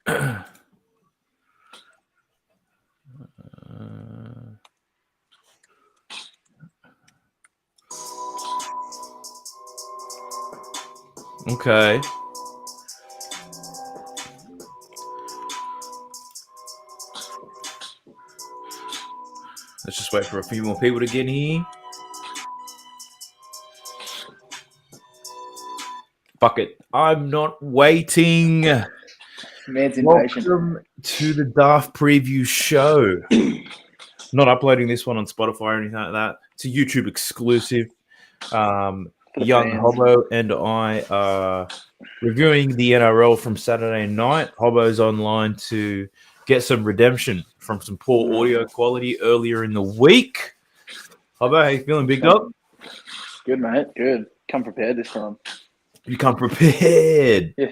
Okay. Let's just wait for a few more people to get here. Fuck it. I'm not waiting. Man's impatient. Welcome to the Daft Preview Show. Not uploading this one on Spotify or anything like that. It's a YouTube exclusive. Young Hobbo and I are reviewing the NRL from Saturday night. Hobbo's online to get some redemption from some poor audio quality earlier in the week. Hobbo, how you feeling, big dog? Good, mate. Good. Come prepared this time. You come prepared. Yeah.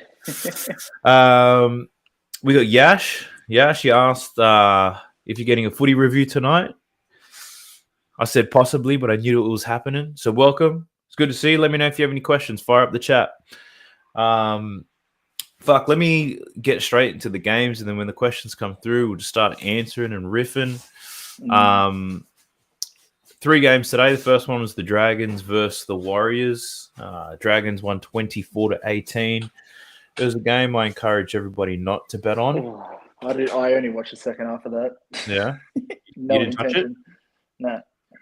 We got Yash. Yash, you asked if you're getting a footy review tonight. I said possibly, but I knew it was happening. So welcome. It's good to see you. Let me know if you have any questions. Fire up the chat. Let me get straight into the games, and then when the questions come through, we'll just start answering and riffing. 3 games today. The first one was the Dragons versus the Warriors. Dragons won 24-18. It was a game I encourage everybody not to bet on. I only watched the second half of that. Yeah? No You didn't touch it?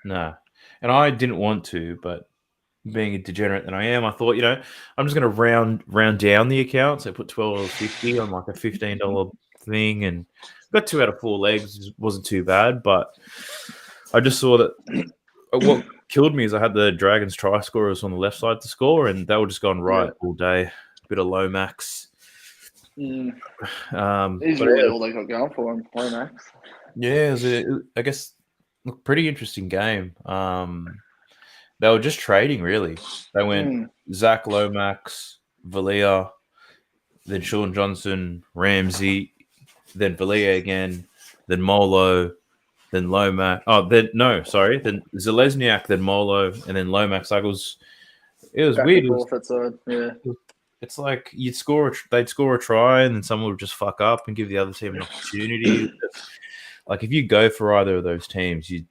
No. And I didn't want to, but being a degenerate that I am, I thought, I'm just going to round down the account. So I put $12.50 on like a $15 thing and got 2 out of 4 legs. It wasn't too bad, but I just saw that what killed me is I had the Dragons try scorers on the left side to score, and they were just going right all day. Bit of low max. He's really all they got going for him, low max. Yeah, I guess pretty interesting game. They were just trading, really. They went Zach Lomax, Valia, then Sean Johnson, Ramsey, then Valia again, then Molo, then Lomax. Then Zalesniak, then Molo, and then Lomax. Like it was weird. It's like they'd score a try, and then someone would just fuck up and give the other team an opportunity. Like if you go for either of those teams, you'd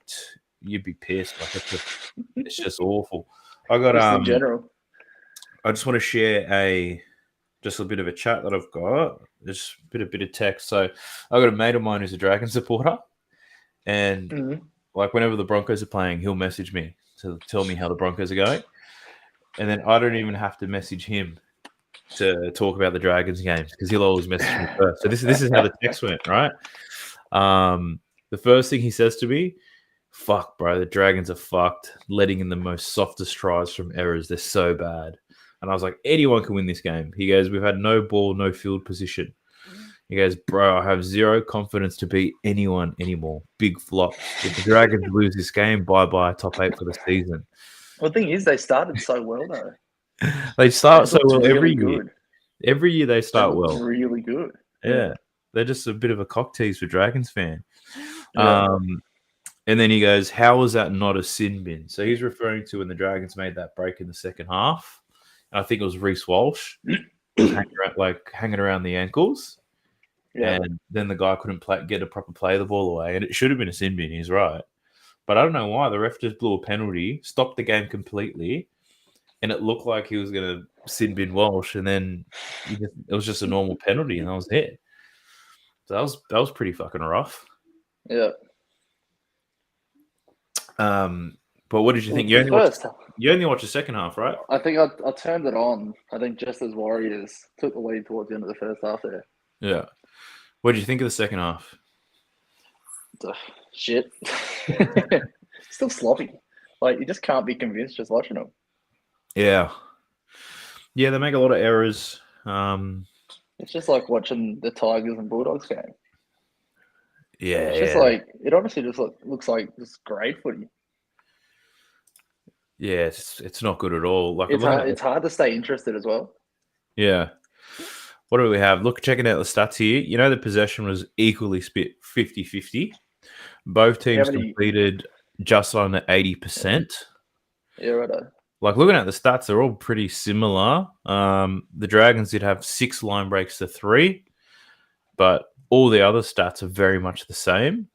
be pissed. Like it's just awful. I got in general. I just want to share just a bit of a chat that I've got. Just a bit of text. So I got a mate of mine who's a Dragon supporter, and like whenever the Broncos are playing, he'll message me to tell me how the Broncos are going, and then I don't even have to message him to talk about the Dragons games because he'll always message me first. So this is how the text went, right? The first thing he says to me, "Fuck, bro, the Dragons are fucked. Letting in the most softest tries from errors. They're so bad." And I was like, anyone can win this game. He goes, "We've had no ball, no field position." He goes, "Bro, I have zero confidence to beat anyone anymore. Big flop. If the Dragons lose this game, bye-bye, top 8 for the season." Well, the thing is, they started so well, though. They start so well every year. Good. Every year they start well. Really good. Yeah. They're just a bit of a cock tease for Dragons fan. Yeah. And then he goes, "How was that not a sin bin?" So he's referring to when the Dragons made that break in the second half. And I think it was Reece Walsh hanging around the ankles. Yeah. And then the guy couldn't get a proper play the ball away. And it should have been a sin bin. He's right. But I don't know why. The ref just blew a penalty, stopped the game completely. And it looked like he was going to sin bin Walsh. And then it was just a normal penalty. And that was it. So that was pretty fucking rough. Yeah. But what did you think? You only watched the second half, right? I think I turned it on. I think just as Warriors took the lead towards the end of the first half there. Yeah. What did you think of the second half? Shit. Still sloppy. Like, you just can't be convinced just watching them. Yeah. Yeah, they make a lot of errors. It's just like watching the Tigers and Bulldogs game. Yeah. It's just like, it honestly just looks like just great footy. Yeah, it's not good at all. Like it's hard to stay interested as well. Yeah. What do we have? Look, checking out the stats here. You know, the possession was equally split 50-50. Both teams completed just under 80%. Yeah, right. Like, looking at the stats, they're all pretty similar. The Dragons did have 6 line breaks to 3. but all the other stats are very much the same.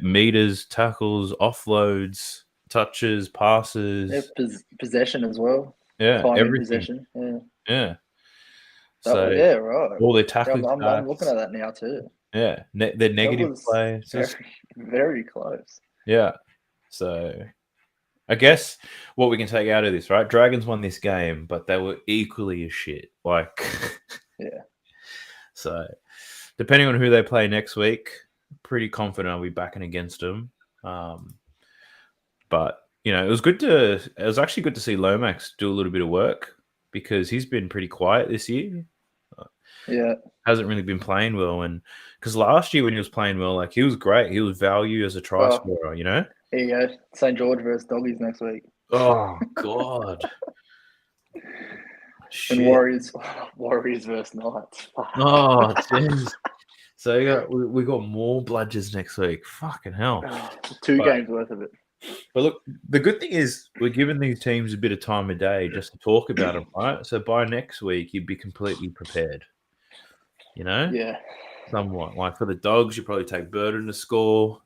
Meters, tackles, offloads, touches, passes. Possession as well. Yeah, Time in everything. possession. Yeah. Yeah. So right. All their Yeah, tackling I'm looking stats. at that now too. Yeah, their That negative was play. It's very, just, very close. yeah. So I guess what we can take out of this, right? Dragons won this game, but they were equally as shit. Like, yeah. So depending on who they play next week, pretty confident I'll be backing against them. But it was actually good to see Lomax do a little bit of work because he's been pretty quiet this year. Yeah. Hasn't really been playing well, and because last year when he was playing well, like he was great. He was value as a try scorer, Here you go. St. George versus Doggies next week. Oh God. And Warriors versus Knights. Oh, jeez. So we got more bludgers next week. Fucking hell. 2 games worth of it. But look, the good thing is we're giving these teams a bit of time of day just to talk about them, right? So by next week, you'd be completely prepared. Yeah. Somewhat. Like for the Dogs, you probably take Burden to score.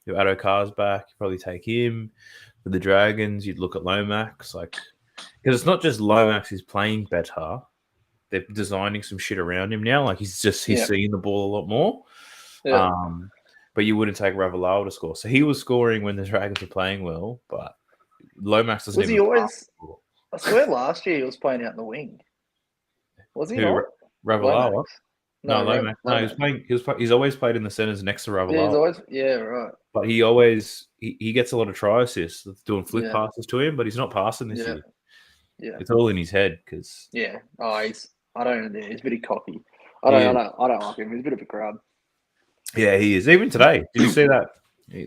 Your Addo Carr's back, you probably take him. For the Dragons, you'd look at Lomax. Like, because it's not just Lomax who's playing better. They're designing some shit around him now. Like he's seeing the ball a lot more. Yeah. But you wouldn't take Ravalawa to score. So he was scoring when the Dragons were playing well, but Lomax doesn't. Was he always? I swear, last year he was playing out in the wing. Was he not? Ravalawa? No, Lomax. No, he was playing. He's always played in the centers next to Ravalawa. Yeah, he's always. Yeah, right. But he always he gets a lot of try assists, doing flick passes to him, but he's not passing this year. Yeah, it's all in his head because. Yeah. Oh, he's a bit cocky. I don't like him. He's a bit of a crab. Yeah, he is. Even today, did you see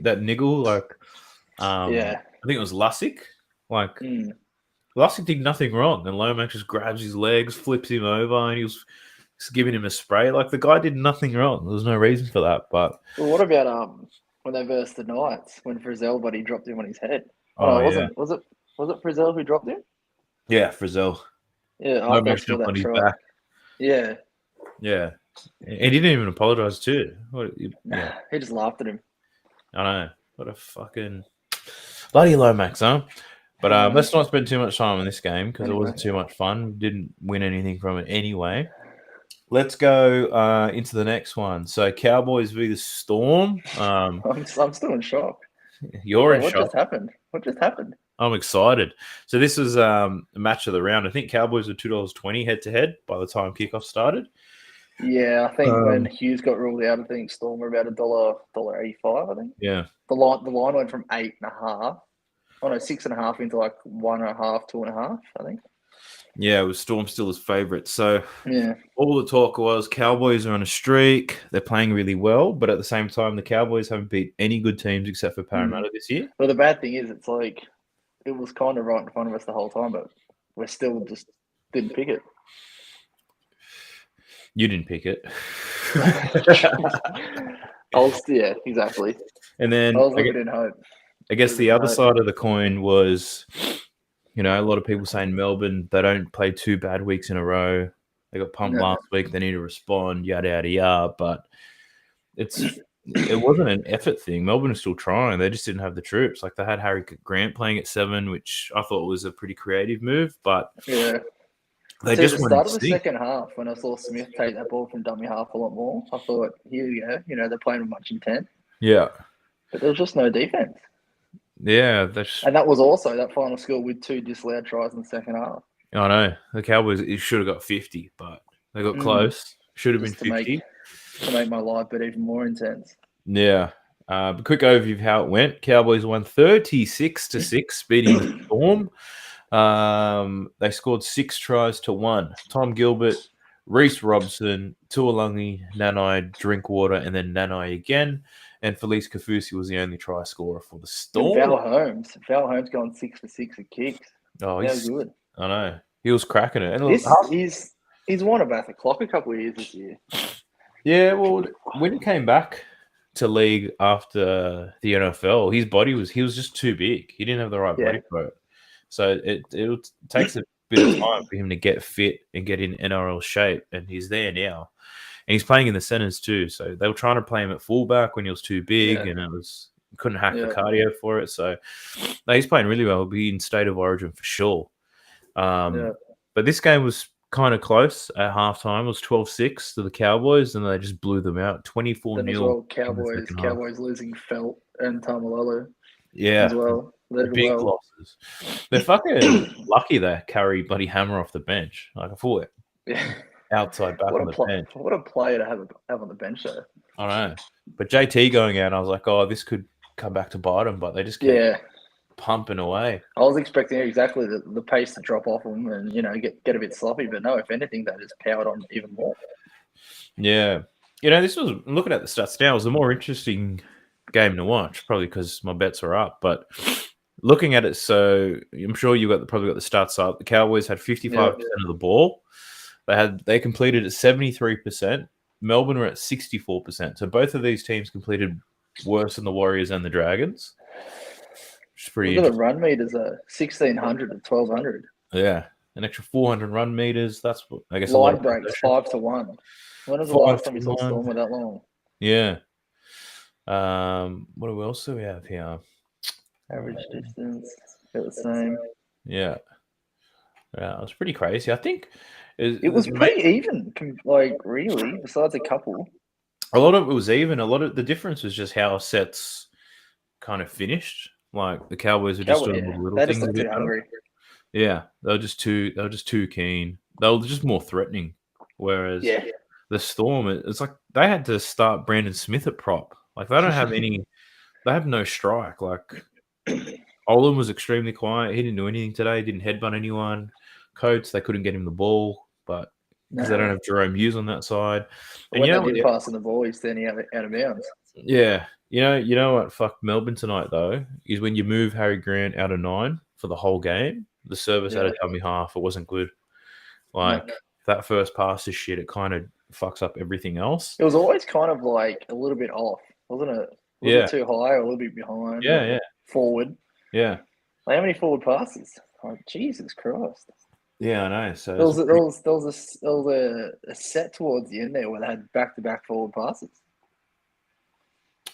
that niggle? Like, I think it was Lussick. Like, Lussick did nothing wrong, and Lomax just grabs his legs, flips him over, and he was just giving him a spray. Like the guy did nothing wrong. There was no reason for that. But what about when they versed the Knights when Frizzell buddy dropped him on his head? Was it Frizzell who dropped him? Yeah, Frizzell. Yeah, Lomax jumped on his back. Yeah. Yeah. He didn't even apologize too. He just laughed at him. I know. What a fucking bloody Lomax, huh? But let's not spend too much time on this game because it wasn't too much fun. We didn't win anything from it anyway. Let's go into the next one. So Cowboys v the Storm. I'm still in shock. You're in shock. What just happened? I'm excited. So this was a match of the round. I think Cowboys were $2.20 head to head by the time kickoff started. Yeah, I think when Hughes got ruled out, I think Storm were about $1.85. I think. Yeah. The line went from 8.5. Oh no, 6.5 into like 1.5, 2.5. I think. Yeah, it was Storm still his favourite. So yeah, all the talk was Cowboys are on a streak. They're playing really well, but at the same time, the Cowboys haven't beat any good teams except for Parramatta this year. Well, the bad thing is, it's like it was kind of right in front of us the whole time, but we still just didn't pick it. You didn't pick it. Yeah, exactly. And then I was looking in hope. I guess the other side of the coin was, a lot of people saying Melbourne, they don't play 2 bad weeks in a row. They got pumped last week. They need to respond, yada, yada, yada. But it wasn't an effort thing. Melbourne is still trying. They just didn't have the troops. Like they had Harry Grant playing at 7, which I thought was a pretty creative move. But yeah. They just started the second half when I saw Smith take that ball from dummy half a lot more. I thought, here we go. They're playing with much intent. Yeah. But there was just no defense. Yeah. And that was also that final score with 2 disallowed tries in the second half. I know. The Cowboys should have got 50, but they got close. Should have been 50. To make my life but even more intense. Yeah. Quick overview of how it went. Cowboys won 36-6, beating the Storm. They scored 6 tries to 1. Tom Gilbert, Reece Robson, Tuolungi, Nanai, Drinkwater, and then Nanai again. And Felice Kafusi was the only try scorer for the Storm. And Val Holmes going 6 for 6 at kicks. Oh, he's good. I know. He was cracking it. And he's won about the clock a couple of years this year. Yeah, well, when he came back to league after the NFL, he was just too big. He didn't have the right body for it. So it takes bit of time for him to get fit and get in NRL shape, and he's there now. And he's playing in the centres too. So they were trying to play him at fullback when he was too big, and couldn't hack the cardio for it. So no, he's playing really well. He'll be in state of origin for sure. But this game was kind of close at halftime. It was 12-6 to the Cowboys, and they just blew them out 24-0. Well, Cowboys losing Felt and Tamalolo. Yeah, as well. Big losses. They're fucking lucky they carry Buddy Hammer off the bench. Like I thought, outside back on the bench. What a player to have on the bench though. I know, but JT going out, I was like, oh, this could come back to bite them, but they just kept pumping away. I was expecting exactly the pace to drop off them and get a bit sloppy, but no, if anything, that just powered on even more. Yeah, this was looking at the stats now. It was a more interesting game to watch, probably because my bets are up. But looking at it, so I'm sure you probably got the stats up. The Cowboys had 55% of the ball. They completed at 73%. Melbourne were at 64%. So both of these teams completed worse than the Warriors and the Dragons. Which is pretty. Look at the run meters are 1,600 to 1,200. Yeah, an extra 400 run meters. That's what I guess. Line breaks 5-1. When was the last time you saw Storm with that long? Yeah. What else do we have here? Average distance, they're the same. Yeah, it was pretty crazy. I think it was pretty even. Like really, besides a couple. A lot of it was even. A lot of the difference was just how sets kind of finished. Like the Cowboys were just doing little things a bit hungry. Yeah, they were just too keen. They were just more threatening. Whereas the Storm, it's like they had to start Brandon Smith at prop. Like they don't have any. They have no strike. Like Olin was extremely quiet. He didn't do anything today. Didn't headbutt anyone. Coates, they couldn't get him the ball, but because they don't have Jerome Hughes on that side. And when they did passing the ball, he's standing out of bounds. Yeah. You know what fucked Melbourne tonight, though, is when you move Harry Grant out of 9 for the whole game, the service had a dummy half. It wasn't good. Like, that first pass is shit. It kind of fucks up everything else. It was always kind of like a little bit off, wasn't it? Was it too high or a little bit behind? Yeah. Forward. Yeah. Like, how many forward passes? Like, Jesus Christ. Yeah, I know. So there was a set towards the end there where they had back-to-back forward passes.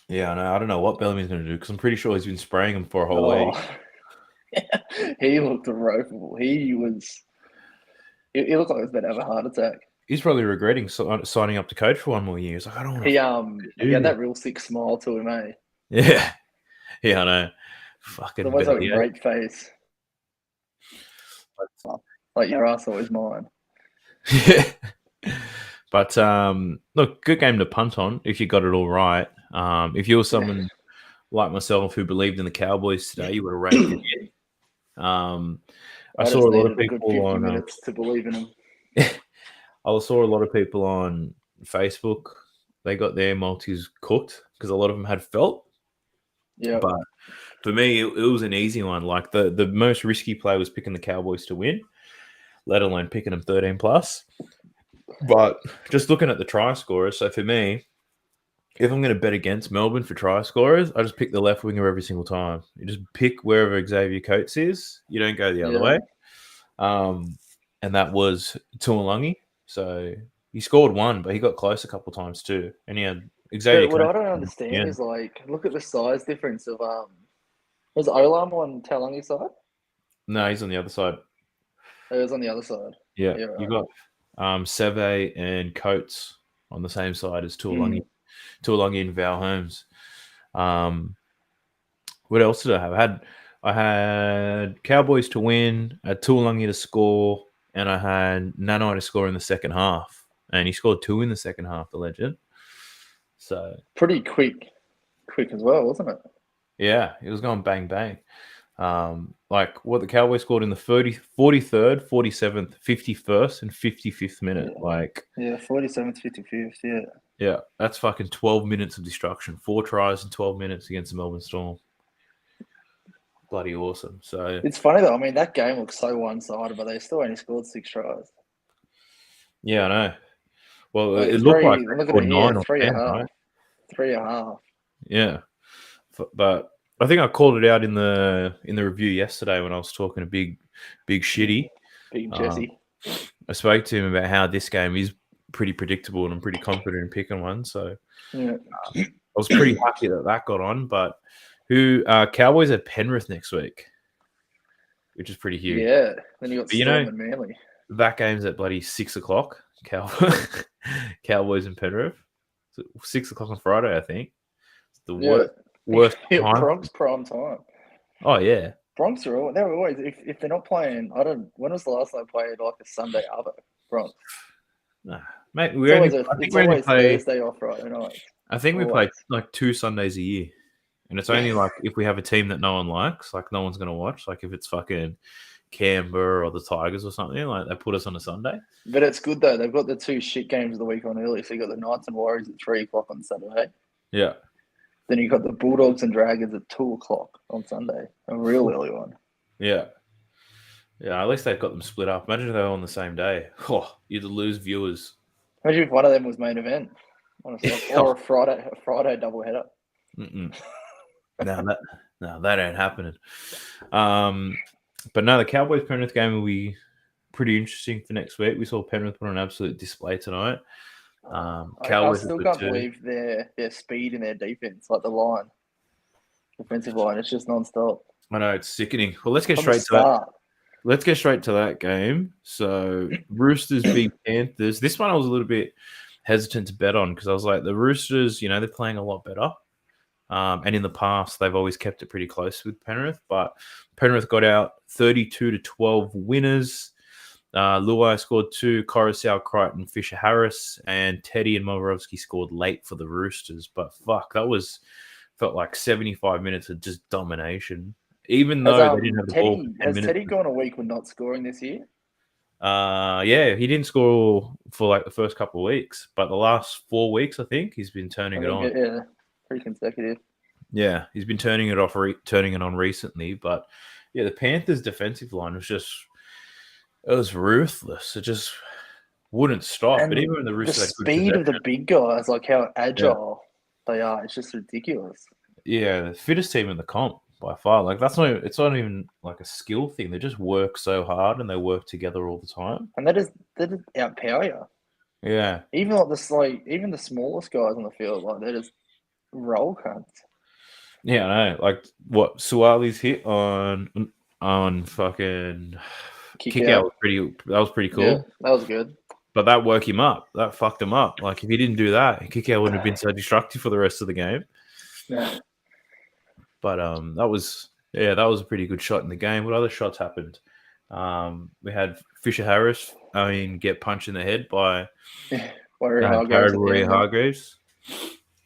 Yeah, I know. I don't know what Bellamy's going to do because I'm pretty sure he's been spraying him for a whole week. He looked ropeable. He looked like he was about to have a heart attack. He's probably regretting signing up to coach for one more year. He's like, I don't want to. He had that real sick smile to him, eh? Yeah. Yeah, I know. Fucking almost like a great face. Like your ass always mine. Yeah. But look, good game to punt on if you got it all right. If you were someone like myself who believed in the Cowboys today, you would have rated it. I saw a lot of people on minutes to believe in them. I saw a lot of people on Facebook. They got their multis cooked because a lot of them had felt. Yeah. But for me, it was an easy one. Like the most risky play was picking the Cowboys to win, let alone picking them 13 plus. But just looking at the try scorers, so for me, if I'm going to bet against Melbourne for try scorers, I just pick the left winger every single time. You just pick wherever Xavier Coates is. You don't go the other way. And that was Tuolungi. So he scored one, but he got close a couple times too. And he had Xavier Coates. What I don't understand is like, look at the size difference of was Olam on Tuolungi's side? No, he's on the other side. It was on the other side. Yeah, right. You got Seve and Coates on the same side as Tuolungi. Tuolungi and Val Holmes. What else did I have? I had Cowboys to win, I had Tuolungi to score, and I had Nanai to score in the second half. And he scored 2 in the second half, the legend. So pretty quick as well, wasn't it? Yeah, it was going bang bang. Like what the Cowboys scored in the 43rd, 47th, 51st, and 55th minute. Yeah, 47th, 55th, Yeah, that's fucking 12 minutes of destruction. 4 tries in 12 minutes against the Melbourne Storm. Bloody awesome. So it's funny though. I mean, that game looks so one-sided, but they still only scored 6 tries. Yeah, I know. Well, it looked like look at it here, 3.5. Right? 3.5. Yeah, but I think I called it out in the review yesterday when I was talking to Big Shitty. Being Jesse. I spoke to him about how this game is pretty predictable, and I'm pretty confident in picking one. So yeah. I was pretty happy that got on. But Cowboys at Penrith next week, which is pretty huge. Yeah. Then you got Storm and Manly. That game's at bloody 6 o'clock. Cowboys and Penrith. 6 o'clock on Friday, I think. It's the worst time. Bronx prime time. Oh yeah. Bronx they're always if they're not playing. When was the last time they played like a Sunday other Bronx? Nah, mate, it's always Thursday or Friday night. I think we play like 2 Sundays a year, and it's only like if we have a team that no one likes, like no one's gonna watch. Like if it's fucking Canberra or the Tigers or something, like they put us on a Sunday. But it's good though. They've got the 2 shit games of the week on early. So you got the Knights and Warriors at 3 o'clock on Saturday. Yeah. Then you got the Bulldogs and Dragons at 2 o'clock on Sunday. A real early one. Yeah. Yeah, at least they've got them split up. Imagine if they were on the same day. Oh, you'd lose viewers. Imagine if one of them was main event. Honestly. Or a Friday double header. No, that ain't happening. But no, the Cowboys Penrith game will be pretty interesting for next week. We saw Penrith put on an absolute display tonight. Cowboys I still can't believe their speed in their defense, like the defensive line. It's just non-stop. I know, it's sickening. Well, let's get straight to that. Let's get straight to that game. So, Roosters v Panthers. This one I was a little bit hesitant to bet on because I was like, the Roosters, they're playing a lot better. And in the past, they've always kept it pretty close with Penrith. But Penrith got out 32-12 winners. Luai scored 2, Coruscant, Crichton, Fisher Harris, and Teddy and Moravsky scored late for the Roosters. But fuck, felt like 75 minutes of just domination. Even though they didn't have the ball. Has Teddy gone a week with not scoring this year? Yeah, he didn't score for like the first couple of weeks, but the last 4 weeks, I think, he's been turning it on. Yeah, pretty consecutive. Yeah, he's been turning it on recently. But yeah, the Panthers' defensive line was ruthless. It just wouldn't stop. And but even when the Roosters, the speed of the big guys, like how agile they are, it's just ridiculous. Yeah, the fittest team in the comp by far. Like it's not even like a skill thing. They just work so hard and they work together all the time. And they just outpower you. Yeah. Even even the smallest guys on the field, like they just roll cunts. Yeah, I know. Like what Suwali's hit on fucking kick out was pretty cool. Yeah, that was good. But that woke him up. That fucked him up. Like if he didn't do that, kick out wouldn't have been so destructive for the rest of the game. Yeah. But that was a pretty good shot in the game. What other shots happened? We had Fisher Harris, get punched in the head by Rory Hargreaves.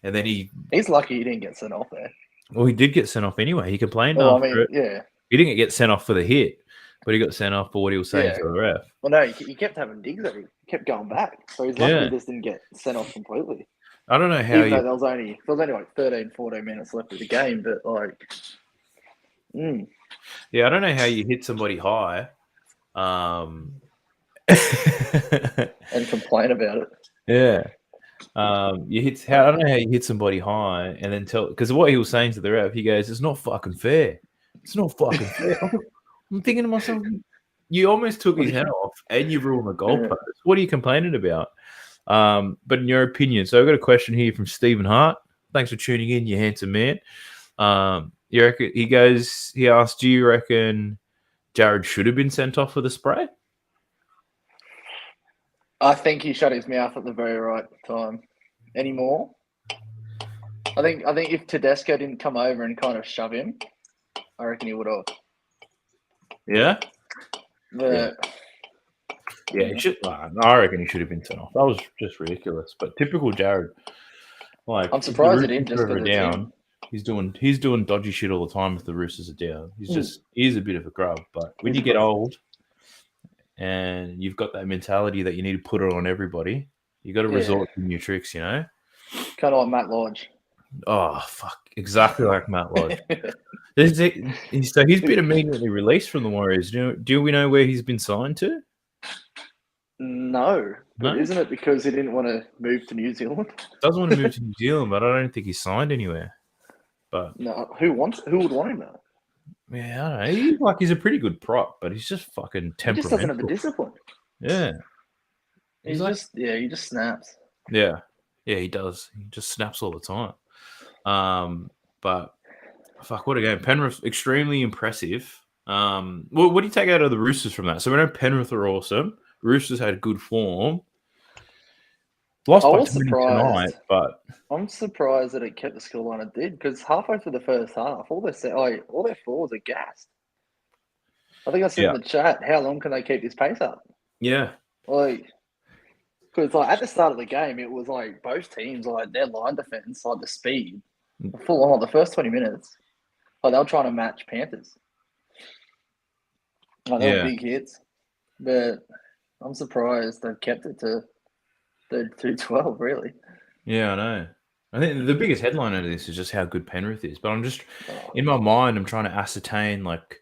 And then he's lucky he didn't get sent off there. Well, he did get sent off anyway. He complained after it. Yeah. He didn't get sent off for the hit, but he got sent off for what he was saying to the ref. Well, no, he kept having digs at him. He kept going back. So he's lucky he just didn't get sent off completely. I don't know how there was only like 13, 14 minutes left of the game, but like... Yeah, I don't know how you hit somebody high and complain about it. Yeah. I don't know how you hit somebody high and then because what he was saying to the ref, he goes, it's not fucking fair. It's not fucking fair. I'm thinking to myself, you almost took his head off and you ruined the goalpost. Yeah. What are you complaining about? But in your opinion, so I've got a question here from Stephen Hart. Thanks for tuning in, you handsome man. You reckon he asked, do you reckon Jared should have been sent off for the spray? I think he shut his mouth at the very right time. Any more? I think if Tedesco didn't come over and kind of shove him, I reckon he would have. Yeah? But, yeah, he should. I reckon he should have been sent off. That was just ridiculous. But typical Jared. Like, I'm surprised he didn't just because down. He's doing dodgy shit all the time if the Roosters are down. He's a bit of a grub. But when you get old and you've got that mentality that you need to put it on everybody, you got to resort to new tricks, Kind of like Matt Lodge. Oh, fuck. Exactly like Matt Lodge. So he's been immediately released from the Warriors. Do we know where he's been signed to? No. But isn't it because he didn't want to move to New Zealand? Doesn't want to move to New Zealand, but I don't think he's signed anywhere. But no, who would want him though? Yeah, I don't know. He's a pretty good prop, but he's just fucking He just doesn't have the temperamental. discipline. Yeah. He just snaps. Yeah, he does. He just snaps all the time. But fuck, what a game! Penrith extremely impressive. What do you take out of the Roosters from that? So we know Penrith are awesome. Roosters had good form. Lost by 20 tonight, but I'm surprised that it kept the scoreline it did, because halfway through the first half, all their forwards are gassed. I think I said in the chat, how long can they keep this pace up? Yeah. Because at the start of the game, it was like both teams, like their line defense, like the speed, full on the first 20 minutes. Like they were trying to match Panthers. Like they were big hits, but I'm surprised they've kept it to the 212. Really. Yeah, I know. I think the biggest headline out of this is just how good Penrith is. But I'm just in my mind, I'm trying to ascertain like,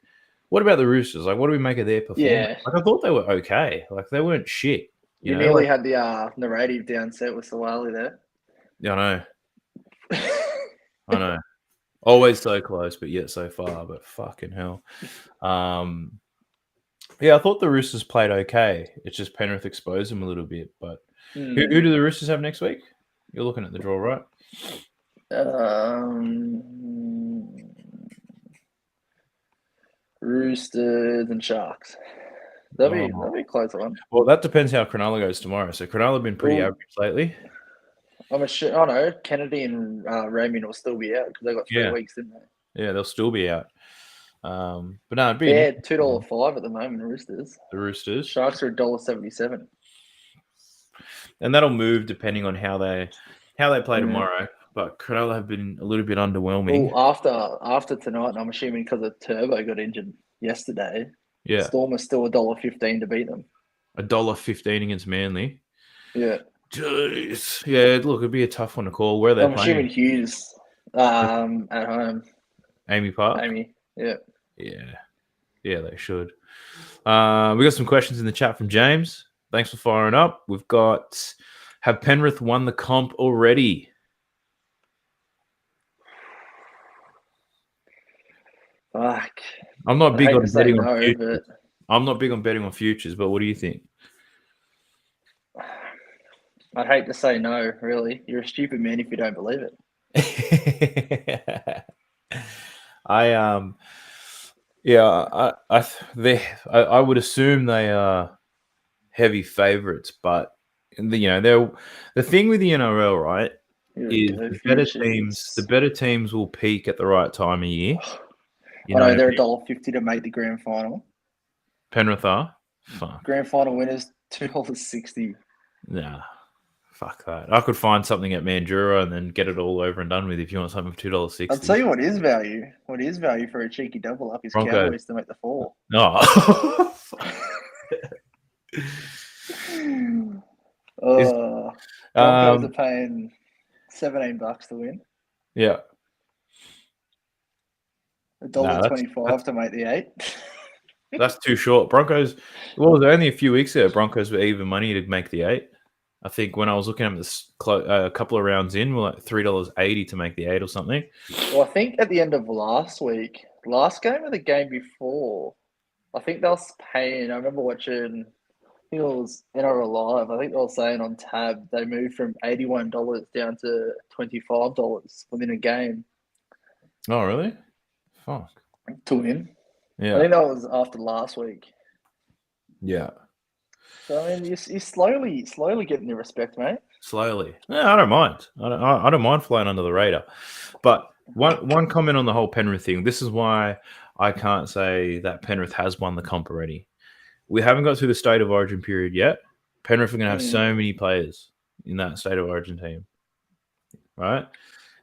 what about the Roosters? Like, what do we make of their performance? Yeah. Like, I thought they were okay. Like, they weren't shit. You nearly had the narrative down set with Slutty there. Yeah, I know. I know. Always so close, but yet so far. But fucking hell. Yeah, I thought the Roosters played okay. It's just Penrith exposed them a little bit. But who do the Roosters have next week? You're looking at the draw, right? Roosters and Sharks. That'll be a close one. Well, that depends how Cronulla goes tomorrow. So Cronulla have been pretty average lately. I'm sure. I know Kennedy and Raymond will still be out because they got 3 weeks, didn't they? Yeah, they'll still be out. But no, it'd be $2.05 at the moment. Roosters. The Roosters. Sharks are $1.77. And that'll move depending on how they play tomorrow. But Cronulla have been a little bit underwhelming. Well, after tonight, and I'm assuming because the Turbo got injured yesterday. Yeah, Storm is still $1.15 to beat them. $1.15 against Manly. Yeah. Jeez. Yeah, look, it'd be a tough one to call. Where are they playing? I'm assuming Hughes at home. Amy Park? Yeah. Yeah, they should. We got some questions in the chat from James. Thanks for firing up. We've got, have Penrith won the comp already? Fuck. I'm not big on betting on futures. I'm not big on betting on futures, but what do you think? I'd hate to say no, really. You're a stupid man if you don't believe it. I would assume they are heavy favorites, but they're the thing with the NRL, right? Is the better teams will peak at the right time of year. I know they're $1.50 to make the grand final. Penrith are? Fuck. Grand final winners $2.60. Nah. Fuck that. I could find something at Mandurah and then get it all over and done with if you want something for $2.60. I'll tell you what is value. What is value for a cheeky double up is Cowboys to make the 4. Oh. Broncos are paying $17 to win. Yeah. $1.25 to make the 8. That's too short. Broncos, well, only a few weeks ago, Broncos were even money to make the 8. I think when I was looking at this a couple of rounds in, we're like $3.80 to make the 8 or something. Well, I think at the end of last game or the game before, I think they were paying. I remember watching. I think it was NRL Live. I think they were saying on Tab they moved from $81 down to $25 within a game. Oh, really? Fuck. To win. Yeah. I think that was after last week. Yeah. So I mean, you're slowly getting the respect, mate. Slowly. Yeah, I don't mind. I don't mind flying under the radar. But one comment on the whole Penrith thing. This is why I can't say that Penrith has won the comp already. We haven't got through the state of origin period yet. Penrith are going to have so many players in that state of origin team, right?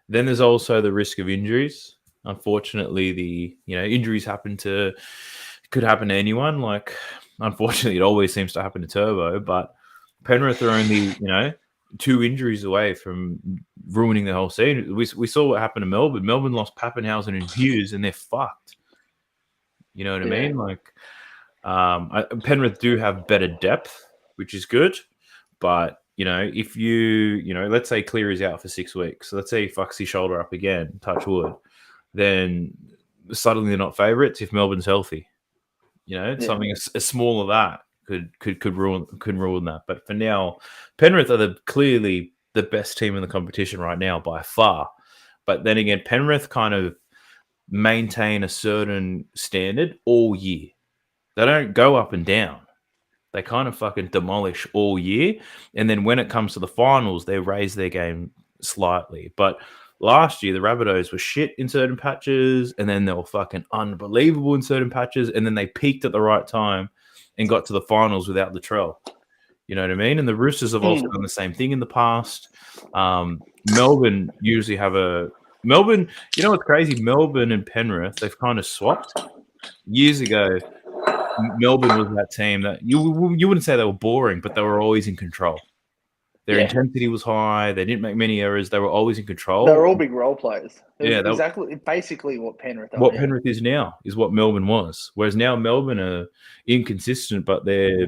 Then there's also the risk of injuries. Unfortunately, the injuries could happen to anyone. Like, unfortunately, it always seems to happen to Turbo. But Penrith are only 2 injuries away from ruining the whole season. We saw what happened to Melbourne. Melbourne lost Pappenhausen and Hughes, and they're fucked. You know what I mean? Like, Penrith do have better depth, which is good. But if let's say Cleary's out for 6 weeks, so let's say he fucks his shoulder up again, touch wood, then suddenly they're not favourites if Melbourne's healthy. You know, something as small as that could ruin that. But for now, Penrith are clearly the best team in the competition right now by far. But then again, Penrith kind of maintain a certain standard all year. They don't go up and down. They kind of fucking demolish all year. And then when it comes to the finals, they raise their game slightly. But last year, the Rabbitohs were shit in certain patches, and then they were fucking unbelievable in certain patches, and then they peaked at the right time and got to the finals without Latrell. You know what I mean? And the Roosters have also done the same thing in the past. Melbourne usually have Melbourne, you know what's crazy? Melbourne and Penrith, they've kind of swapped. Years ago, Melbourne was that team that you wouldn't say they were boring, but they were always in control. Their intensity was high. They didn't make many errors. They were always in control. They were all big role players. Exactly. Basically what Penrith are. What Penrith is now is what Melbourne was. Whereas now Melbourne are inconsistent, but they're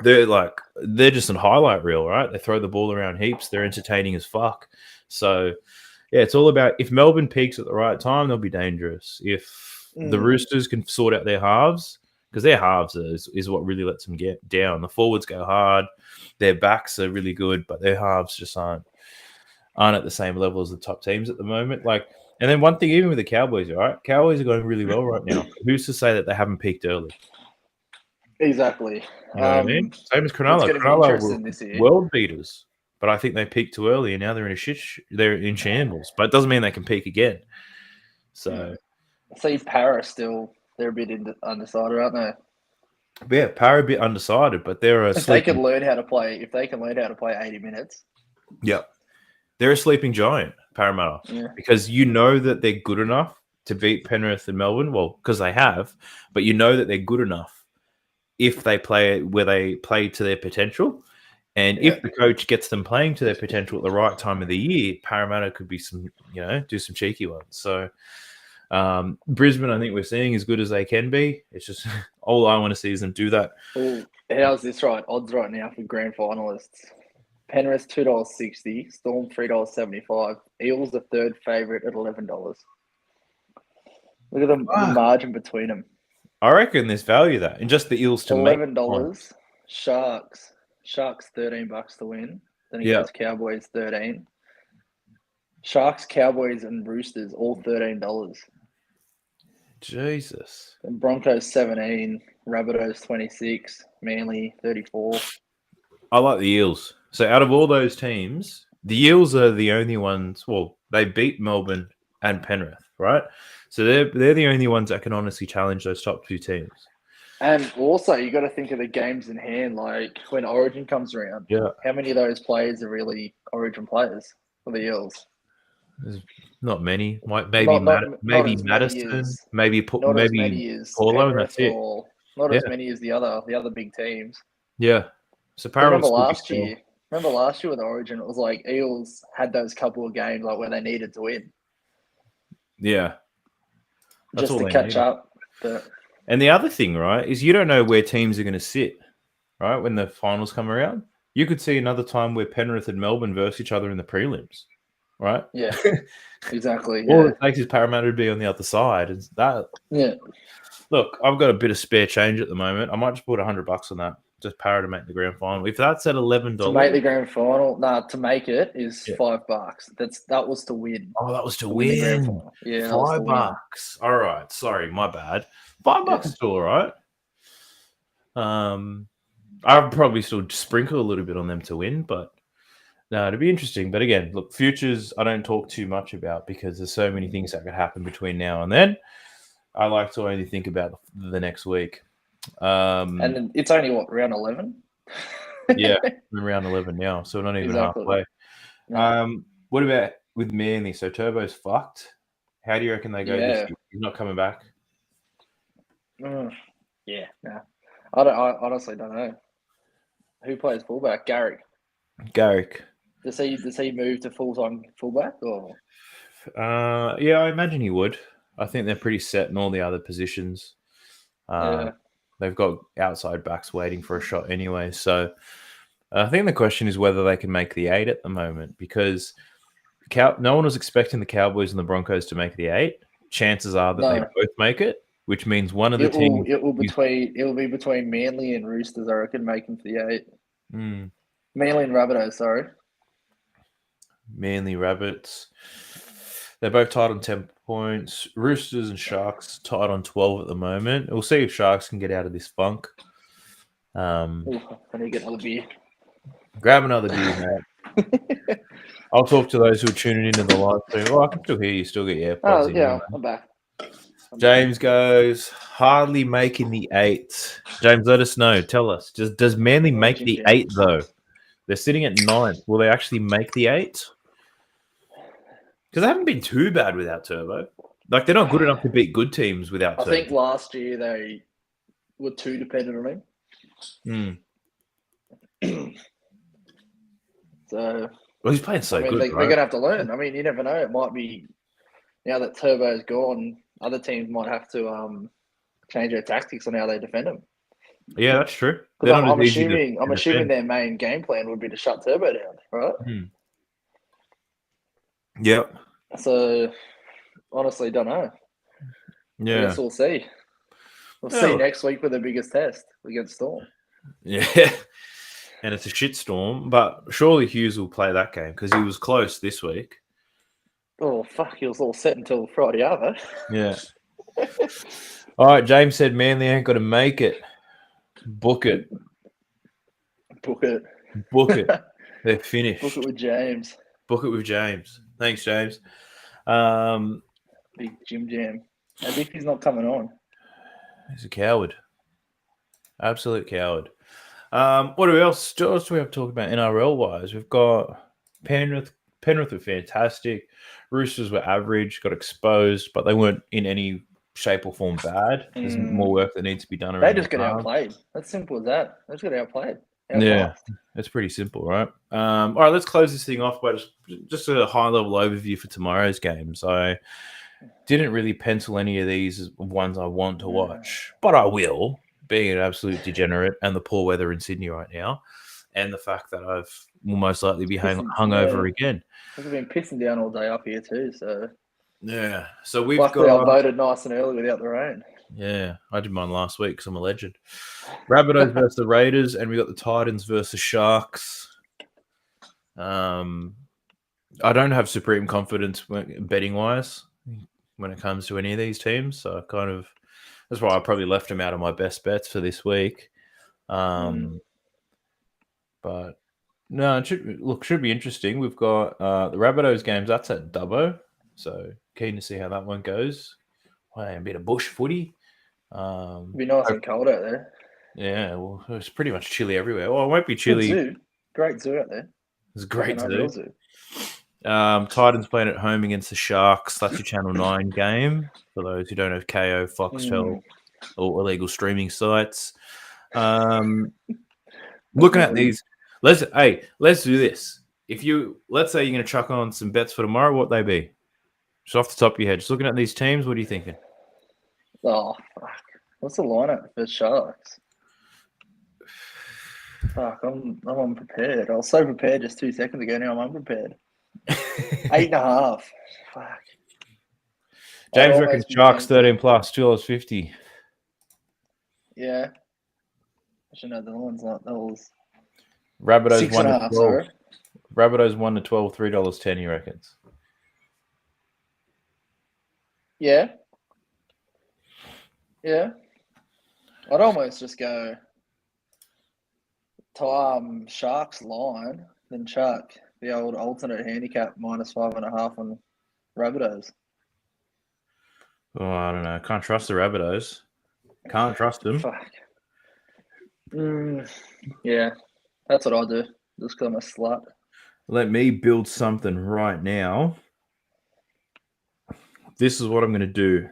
just a highlight reel, right? They throw the ball around heaps. They're entertaining as fuck. So, yeah, it's all about if Melbourne peaks at the right time, they'll be dangerous. If the Roosters can sort out their halves, because their halves is what really lets them get down. The forwards go hard. Their backs are really good, but their halves just aren't at the same level as the top teams at the moment. And then one thing, even with the Cowboys, right? Cowboys are going really well right now. Who's to say that they haven't peaked early? Exactly. You know what I mean? Same as Cronulla. Cronulla were world beaters, but I think they peaked too early, and now they're they're in shambles. But it doesn't mean they can peak again. So, see, Paris still, they're a bit undecided, aren't they? Yeah, Para a bit undecided, but they're if they can learn how to play 80 minutes. Yeah. They're a sleeping giant, Parramatta. Because you know that they're good enough to beat Penrith and Melbourne. Well, because they have, but you know that they're good enough if they play where they play to their potential. And if the coach gets them playing to their potential at the right time of the year, Parramatta could be do some cheeky ones. So Brisbane, I think we're seeing as good as they can be. It's just all I want to see is them do that. Well, how's this right? Odds right now for grand finalists. Penrith $2.60, Storm $3.75, Eels the third favourite at $11. Look at the margin between them. I reckon there's value there, and just the Eels to $11. Sharks $13 to win. Then it goes Cowboys 13. Sharks, Cowboys, and Roosters all $13. Jesus. And Broncos 17, Rabbitohs 26, Manly 34. I like the Eels. So out of all those teams, the Eels are the only ones. Well, they beat Melbourne and Penrith, right? So they're the only ones that can honestly challenge those top two teams. And also, you got to think of the games in hand. Like when Origin comes around, how many of those players are really Origin players for the Eels? There's not many. Maybe Madison, maybe Paulo, and that's it. Not as many as the other big teams. Yeah. So remember last year with Origin, it was like Eels had those couple of games like where they needed to win. Yeah. That's just to catch up. And the other thing, right, is you don't know where teams are going to sit, right, when the finals come around. You could see another time where Penrith and Melbourne verse each other in the prelims, right? Yeah, exactly. All it takes is Parramatta to be on the other side. Is that? Yeah. Look, I've got a bit of spare change at the moment. I might just put $100 on that. Just Para to make the grand final. If that's at $11, to make the grand final, to make it is $5. That was to win. Oh, that was to win. Yeah, $5. All right, sorry, my bad. $5 is still all right. I'll probably still sprinkle a little bit on them to win, but no, it'd be interesting. But again, look, futures I don't talk too much about because there's so many things that could happen between now and then. I like to only think about the next week. And it's only round 11? Yeah, we're round 11 now, so we're not even halfway. No. What about with Manly? So Turbo's fucked. How do you reckon they go this year? He's not coming back. No. I honestly don't know. Who plays fullback? Garrick. Does he move to full-time fullback or? Yeah, I imagine he would. I think they're pretty set in all the other positions. They've got outside backs waiting for a shot anyway. So I think the question is whether they can make the 8 at the moment because no one was expecting the Cowboys and the Broncos to make the 8 chances are that they both make it, which means one of the teams. It will be between Manly and Roosters, I reckon, making for the 8. Mm. Manly and Rabbitohs, sorry. Manly Rabbits. They're both tied on 10 points. Roosters and Sharks tied on 12 at the moment. We'll see if Sharks can get out of this funk. I need to get another beer. Grab another beer, mate. I'll talk to those who are tuning into the live stream. Oh, I can still hear you. Still get your AirPods in. Yeah, I'm back. James goes, hardly making the 8. James, let us know. Tell us. Does Manly make the 8, though? They're sitting at 9th. Will they actually make the 8? Because they haven't been too bad without Turbo. Like, they're not good enough to beat good teams without Turbo. I think last year they were too dependent on him. So... Well, he's playing so good, they're going to have to learn. I mean, you never know. It might be, now that Turbo's gone, other teams might have to change their tactics on how they defend him. Yeah, that's true. I'm assuming their main game plan would be to shut Turbo down, right? Yep. So, honestly, don't know. Yeah. I guess we'll see. We'll see next week with the biggest test against Storm. Yeah. And it's a shitstorm, but surely Hughes will play that game because he was close this week. Oh, fuck. He was all set until Friday, though. Yeah. All right, James said Manly ain't got to make it. Book it. Book it. Book it. They're finished. Book it with James. Book it with James. Thanks, James. Big Jim Jam. As if he's not coming on. He's a coward. Absolute coward. What else do we have to talk about NRL-wise? We've got Penrith. Penrith were fantastic. Roosters were average, got exposed, but they weren't in any shape or form bad. There's more work that needs to be done around. They just got outplayed. That's simple as that. They just got outplayed. Yeah, that's pretty simple, right? All right, let's close this thing off by just a high-level overview for tomorrow's games. I didn't really pencil any of these as ones I want to watch, but I will. Being an absolute degenerate and the poor weather in Sydney right now, and the fact that I've will most likely be hungover again. I've been pissing down all day up here too, so yeah. So we've luckily I voted nice and early without the rain. Yeah, I did mine last week because I'm a legend. Rabbitohs versus the Raiders, and we got the Titans versus the Sharks. I don't have supreme confidence betting wise when it comes to any of these teams, so that's why I probably left them out of my best bets for this week. But no, it should be interesting. We've got the Rabbitohs games. That's at Dubbo, so keen to see how that one goes. Playing a bit of bush footy. It'll be nice and cold out there. Yeah, well, it's pretty much chilly everywhere. Well, it won't be chilly. Great zoo out there. It's a great zoo. Titans playing at home against the Sharks. That's your Channel 9 game for those who don't have KO, Foxtel, or illegal streaming sites. Looking at these, let's do this. Let's say you're going to chuck on some bets for tomorrow, what would they be? Just off the top of your head, just looking at these teams, what are you thinking? Oh, fuck. What's the lineup for Sharks? Fuck, I'm unprepared. I was so prepared just 2 seconds ago. Now I'm unprepared. 8.5. Fuck. James reckons Sharks 13 plus, $2.50. Yeah. I should know the ones like those. Rabbitohs 6.5, sorry. Rabbitohs 1 to 12, $3.10, he reckons. Yeah. Yeah. I'd almost just go Sharks line, then chuck the old alternate handicap -5.5 on Rabbitohs. Oh, I don't know. Can't trust the Rabbitohs. Can't trust them. Fuck. Yeah, that's what I do. Just because I'm a slut. Let me build something right now. This is what I'm going to do.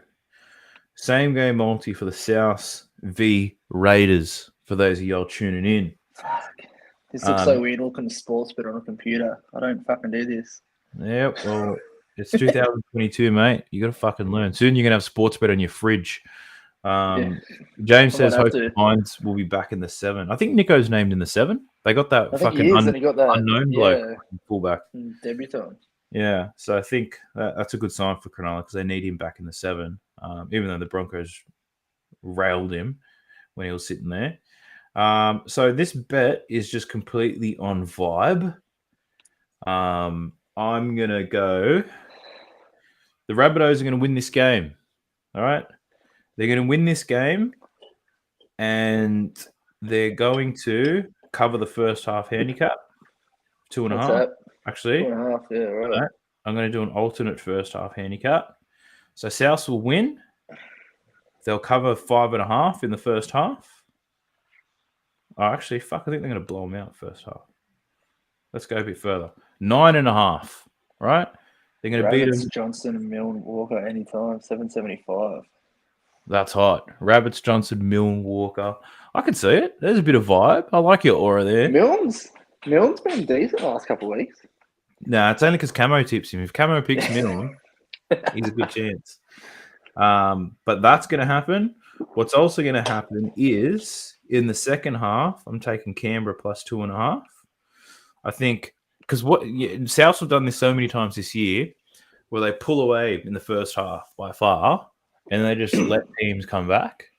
Same game multi for the South v Raiders for those of y'all tuning in. Fuck. This looks so weird looking sports bet on a computer. I don't fucking do this. Yeah, well, it's 2022, mate. You got to fucking learn. Soon you're going to have sports bet on your fridge. James says Hope Mines will be back in the 7. I think Nico's named in the 7. They got that fucking unknown bloke fullback. Debutant. Yeah, so I think that's a good sign for Cronulla because they need him back in the 7, even though the Broncos railed him when he was sitting there. So this bet is just completely on vibe. I'm going to go... The Rabbitohs are going to win this game. All right? They're going to win this game, and they're going to cover the first half handicap. 2.5. What's that? Actually. 2.5, yeah, right. I'm going to do an alternate first half handicap. So South will win. They'll cover 5.5 in the first half. Oh, actually, fuck, I think they're going to blow them out first half. Let's go a bit further. 9.5, right? They're going to beat them. Johnson and Milne Walker anytime, 775. That's hot. Rabbits, Johnson, Milne, Walker. I can see it. There's a bit of vibe. I like your aura there. Milne's been decent the last couple of weeks. Nah, it's only because Camo tips him. If Camo picks Milne, he's a good chance. But that's going to happen. What's also going to happen is in the second half, I'm taking Canberra plus 2.5. I think because Souths have done this so many times this year where they pull away in the first half by far and they just let teams come back.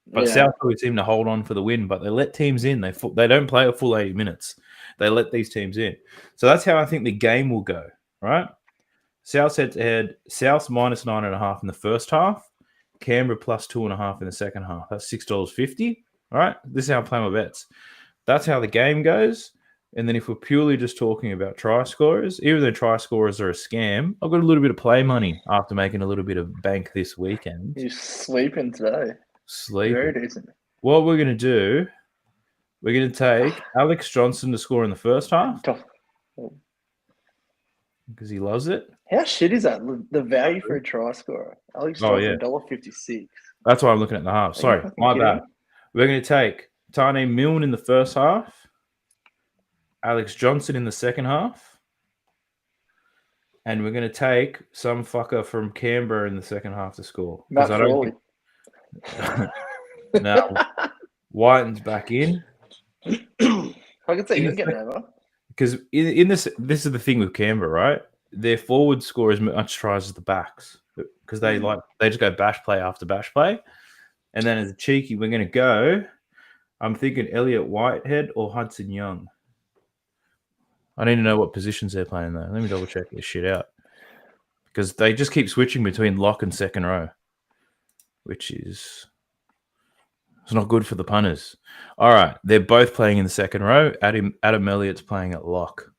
But South always seem to hold on for the win, but they let teams in. They don't play a full 80 minutes. They let these teams in. So that's how I think the game will go, right? South head-to-head, South minus 9.5 in the first half, Canberra plus 2.5 in the second half. That's $6.50. All right, this is how I play my bets. That's how the game goes. And then if we're purely just talking about try scorers, even though try scorers are a scam, I've got a little bit of play money after making a little bit of bank this weekend. You're sleeping today. Sleeping. Very decent. What we're going to do, we're going to take Alex Johnson to score in the first half because he loves it. How shit is that? The value for a try scorer. Alex Johnson, $1.56. That's why I'm looking at the half. Sorry, my bad. We're going to take Tane Milne in the first half, Alex Johnson in the second half, and we're going to take some fucker from Canberra in the second half to score. Matt Frawley. Now, Whiten's back in. I can see him getting over. Because in this is the thing with Canberra, right? Their forward score as much tries as the backs because they just go bash play after bash play. And then as a cheeky, we're going to go. I'm thinking Elliot Whitehead or Hudson Young. I need to know what positions they're playing though. Let me double check this shit out because they just keep switching between lock and second row, which is it's not good for the punters. All right, they're both playing in the second row. Adam Elliott's playing at lock.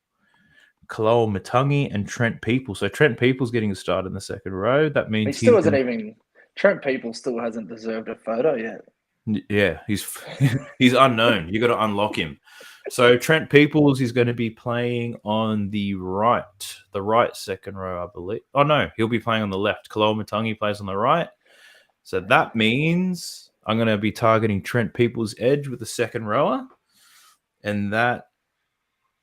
Kaloa Matangi and Trent People. So Trent People's getting a start in the second row. That means he still hasn't even. Trent People still hasn't deserved a photo yet. Yeah, he's unknown. You got to unlock him. So Trent Peoples is going to be playing on the right second row, I believe. Oh no, he'll be playing on the left. Kaloa Matangi plays on the right. So that means I'm going to be targeting Trent Peoples' edge with the second rower, and that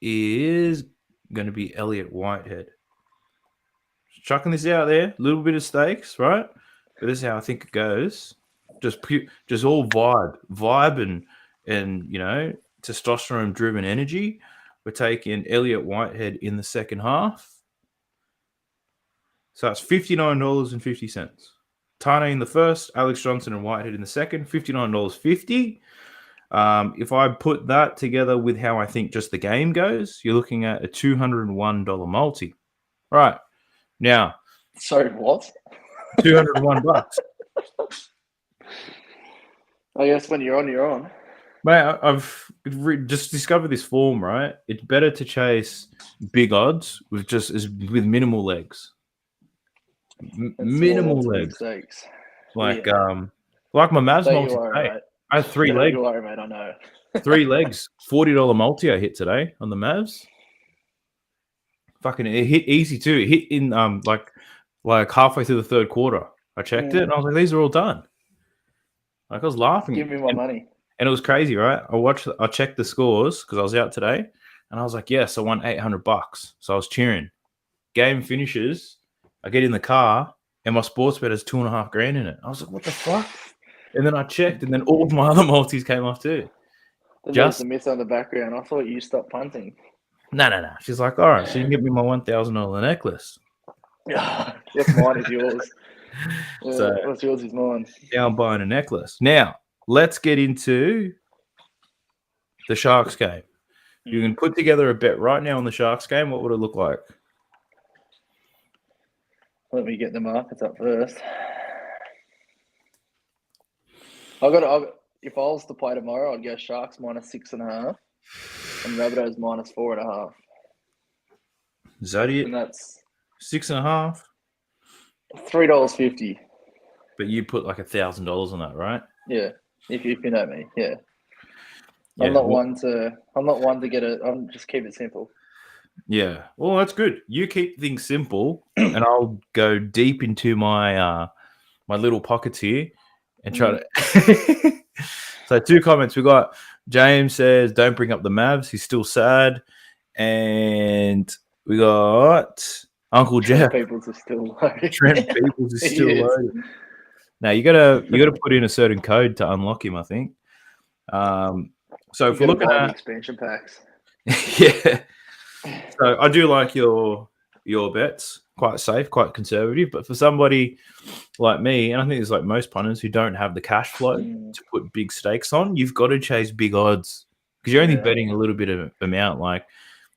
is going to be Elliot Whitehead. Chucking this out there, a little bit of stakes, right? But this is how I think it goes. Just all vibe and testosterone driven energy. We're taking Elliot Whitehead in the second half. So that's $59.50. Tane in the first, Alex Johnson and Whitehead in the second, $59.50. If I put that together with how I think just the game goes, you're looking at a $201 multi. Right. Now. Sorry, what? $201. I guess when you're on, you're on. Mate, I've just discovered this form, right? It's better to chase big odds with minimal legs. Minimal legs. Like my Mavs multi today. Right. I had 3 legs. You are, mate, I know. 3 legs. $40 multi I hit today on the Mavs. Fucking it hit easy too. It hit in like halfway through the third quarter. I checked it and I was like, these are all done. Like I was laughing. Give me my money. And it was crazy, right? I checked the scores because I was out today and I was like, yes, I won $800. So I was cheering. Game finishes. I get in the car and my sports bet has $2,500 in it. I was like, what the fuck? And then I checked and then all of my other multis came off too. There's a miss on the background. I thought you stopped punting. No. She's like, all right, so you can give me my $1,000 necklace. That's mine is yours. So what's yours is mine. now I'm buying a necklace. Now, let's get into the Sharks game. You can put together a bet right now on the Sharks game. What would it look like? Let me get the markets up first. If I was to play tomorrow, I'd go Sharks -6.5 and Rabbitohs -4.5. Is that it? And that's 6.5. $3.50. But you put like $1,000 on that, right? Yeah, if you know me, yeah. I'm not one to get it. I'm just keep it simple. Yeah, well, that's good. You keep things simple, and I'll go deep into my my little pockets here and try to. So 2 comments. We got James says, "Don't bring up the Mavs. He's still sad," and we got Uncle Jeff. People's are still loaded. Trent Peoples is still loaded. Now you gotta put in a certain code to unlock him, I think. So if we're looking at expansion packs, yeah. So I do like your bets, quite safe, quite conservative. But for somebody like me, and I think there's like most punters who don't have the cash flow to put big stakes on, you've got to chase big odds because you're only betting a little bit of amount. Like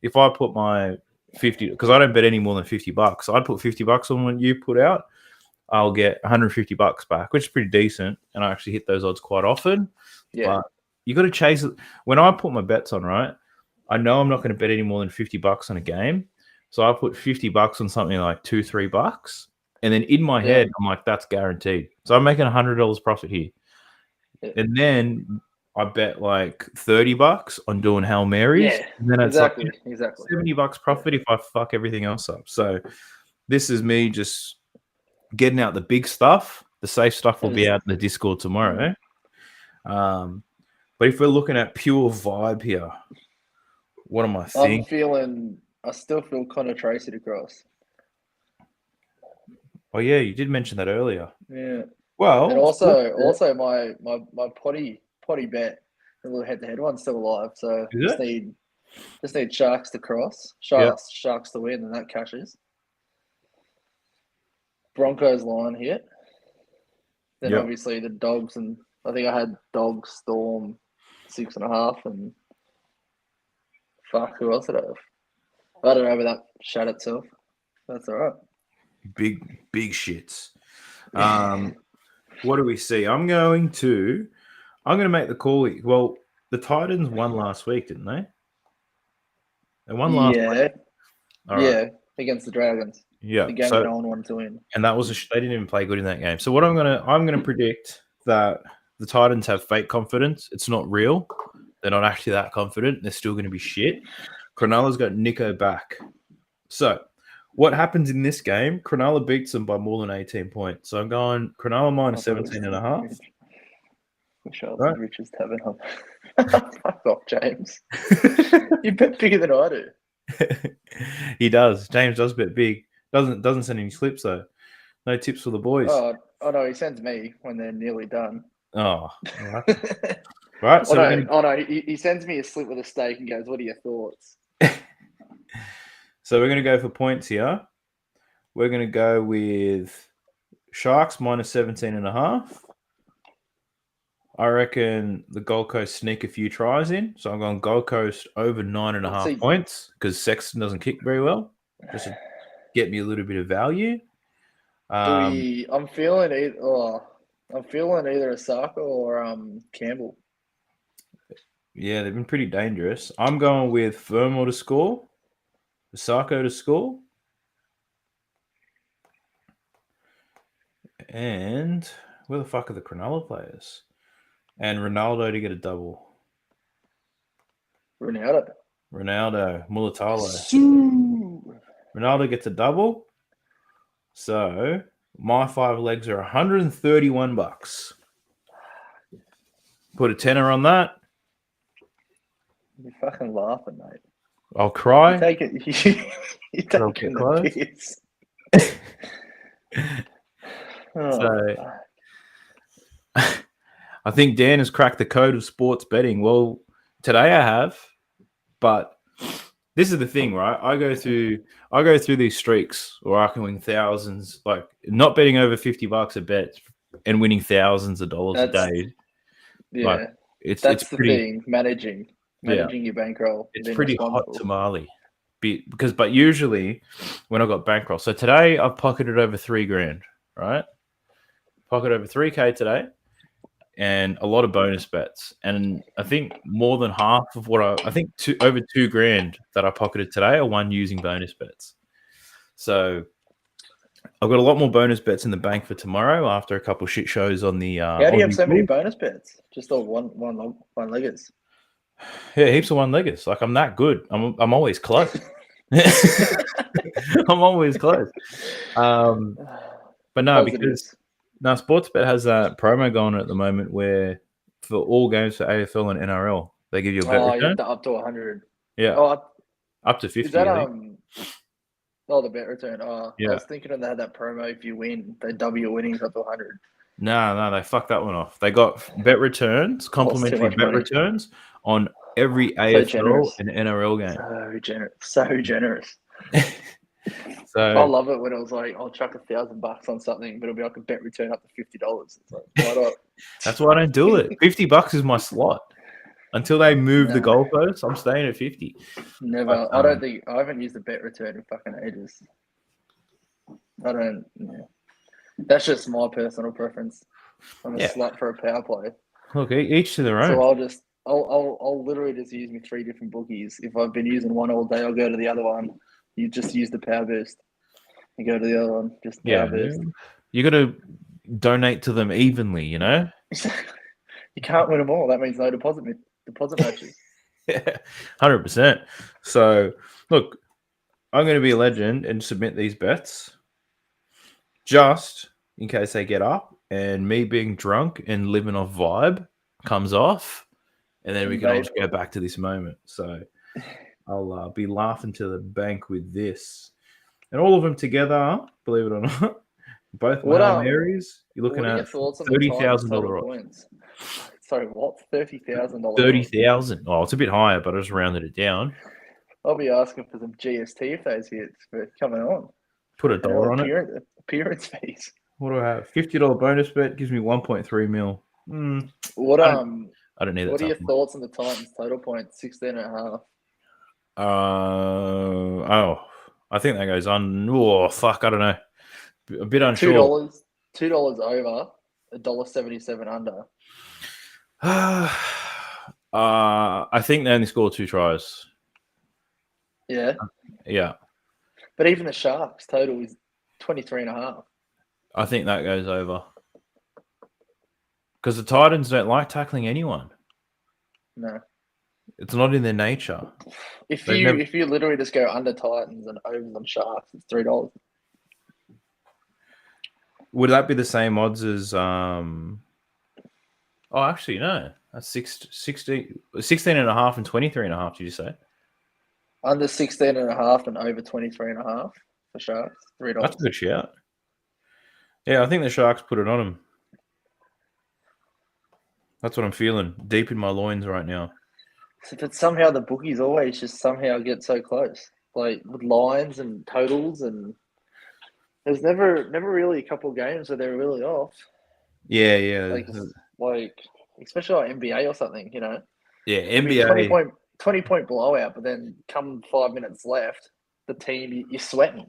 if I put my 50, because I don't bet any more than $50. I'd put $50 on what you put out. I'll get $150 back, which is pretty decent. And I actually hit those odds quite often. Yeah. But you got to chase it. When I put my bets on, right, I know I'm not going to bet any more than $50 on a game. So I put $50 on something like $2-3. And then in my head, I'm like, that's guaranteed. So I'm making $100 profit here. Yeah. And then I bet like $30 on doing Hail Marys. Yeah, and then it's exactly. $70 profit if I fuck everything else up. So this is me just getting out the big stuff. The safe stuff will be out in the Discord tomorrow. But if we're looking at pure vibe here, what am I thinking? I still feel Connor Tracy to cross. Oh yeah, you did mention that earlier. Yeah. Well, and also my potty bet, the little head-to-head one's still alive. So just need Sharks to cross, Sharks to win, and that cashes. Broncos line hit. Then obviously the Dogs, and I think I had Dogs Storm 6.5, and fuck, who else did I have? I don't know, but that shat itself. That's all right. Big shits. What do we see? I'm going to make the call. Well, the Titans won last week, didn't they? They won last week. Yeah, against the Dragons. Yeah, the game that no one wanted to win. And that was they didn't even play good in that game. So what I'm gonna predict that the Titans have fake confidence. It's not real. They're not actually that confident. They're still going to be shit. Cronulla's got Nico back. So what happens in this game? Cronulla beats them by more than 18 points. So I'm going Cronulla -17.5. Wish I was Rich's tabbing up. Fuck off, James. You bet bigger than I do. He does. James does bet big. Doesn't send any slips though. No tips for the boys. Oh no, he sends me when they're nearly done. Oh, right. So he sends me a slip with a steak and goes, "What are your thoughts?" So we're going to go for points here. We're going to go with Sharks -17.5. I reckon the Gold Coast sneak a few tries in. So I'm going Gold Coast over 9.5 points because Sexton doesn't kick very well. Just to get me a little bit of value. I'm feeling either Osaka or Campbell. Yeah, they've been pretty dangerous. I'm going with Fermor to score, Osako to score, and where the fuck are the Cronulla players? And Ronaldo to get a double. Ronaldo, Mulatalo. Ronaldo gets a double. So my 5 legs are $131. Put a tenner on that. You're fucking laughing, mate. I'll cry. You take it. You take it the piss. So I think Dan has cracked the code of sports betting. Well, today I have, but This is the thing, right? I go through these streaks where I can win thousands, like not betting over $50 a bet and winning thousands of dollars a day. Yeah, like it's that's the pretty thing. Managing your bankroll. it's Being pretty hot responsible. tamale. But usually when I got bankroll, so today I've pocketed over $3,000, right? Pocket over 3K today, and a lot of bonus bets. And I think more than half of what I think over $2,000 that I pocketed today are won using bonus bets. So I've got a lot more bonus bets in the bank for tomorrow after a couple shit shows on the. How do you have so many bonus bets? Just all one leggers. Yeah, heaps of one-leggers. Like I'm that good. I'm always close. I'm always close. But no, because now Sportsbet has that promo going at the moment where for all games for AFL and NRL, they give you a bet return. Yeah, up to 100. Yeah. Up to 50. Is that the bet return? Yeah. I was thinking they had that promo. If you win, they double your winnings up to 100. No, they fucked that one off. They got bet returns, complimentary bet returns on every AFL and NRL game. So generous. So I love it when it was like, I'll chuck $1,000 on something, but it'll be like a bet return up to $50. It's like, why not? That's why I don't do it. $50 is my slot. Until they move the goalposts, I'm staying at 50. Never. But, I haven't used the bet return in fucking ages. I don't. Yeah. That's just my personal preference. I'm a slut for a power play. Look, each to their own. So I'll literally just use my 3 different bookies. If I've been using one all day, I'll go to the other one. You just use the power boost. You go to the other one, just power boost. You got to donate to them evenly, you know. You can't win them all. That means no deposit matches. Yeah, 100%. So look, I'm going to be a legend and submit these bets just in case they get up and me being drunk and living off vibe comes off, and then we can all just go back to this moment. So I'll be laughing to the bank with this. And all of them together, believe it or not, both Hail Marys, you're looking at $30,000 points. Sorry, what? $30,000? $30,000. Oh, it's a bit higher, but I just rounded it down. I'll be asking for some GST if those hits for coming on. Put $1 on it. Appearance fees. What do I have? $50 bonus bet gives me 1.3 mil. What I don't need that. What are your thoughts on the Titans total points? 16.5. I think that goes on. Oh fuck, I don't know. A bit unsure. $2 over, $1.77 under. I think they only scored 2 tries. Yeah. Yeah. But even the Sharks total is 23.5. I think that goes over. Because the Titans don't like tackling anyone. No. It's not in their nature. If you literally just go under Titans and over them Sharks, it's $3. Would that be the same odds as actually no. That's 16.5 and 23.5, did you say? Under 16.5 and over 23.5 for Sharks, $3. That's a good shout. Yeah, I think the Sharks put it on them. That's what I'm feeling deep in my loins right now. But somehow the bookies always just somehow get so close, like with lines and totals, and there's never really a couple of games where they're really off. Yeah. Like especially like NBA or something, you know. Yeah, NBA 20 point blowout, but then come 5 minutes left, the team you're sweating.